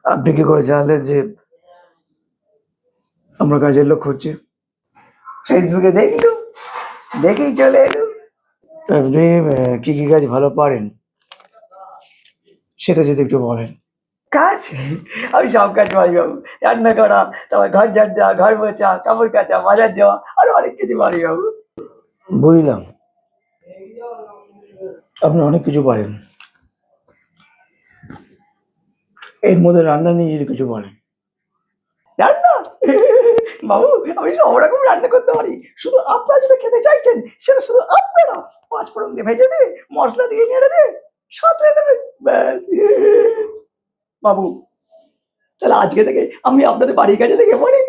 আপনি কি করে জানলেন যে আমরা কাজের লোক খুঁজছি? ফেসবুকে দেখলু, দেখেই চলে এলু। আপনি কি কি কাজ ভালো পারেন সেটা যদি একটু বলেন। কাজ? আমি সব কাজ পারি বাবু। রান্না করা, তারপর ঘর ঝাড় দেওয়া, ঘর মোছা, কাপড় কাচা, বাজার যাওয়া, আরো অনেক কিছু পারি বাবু। বুঝলাম, আপনি অনেক কিছু পারেন। এর মধ্যে রান্না নিয়ে যদি কিছু বলেন। রান্না? বাবু, আমি সব রকম রান্না করতে পারি। শুধু আপনারা যেটা খেতে চাইছেন সেটা শুধু আপনারা পাঁচফোড়ন দিয়ে ভেজে দিয়ে, মশলা দিয়ে নেড়ে দিয়ে সাঁতরে নেবেন, ব্যাস। বাবু, তাহলে আজকে থেকে আমি আপনাদের বাড়ির কাছে লেগে পড়ি।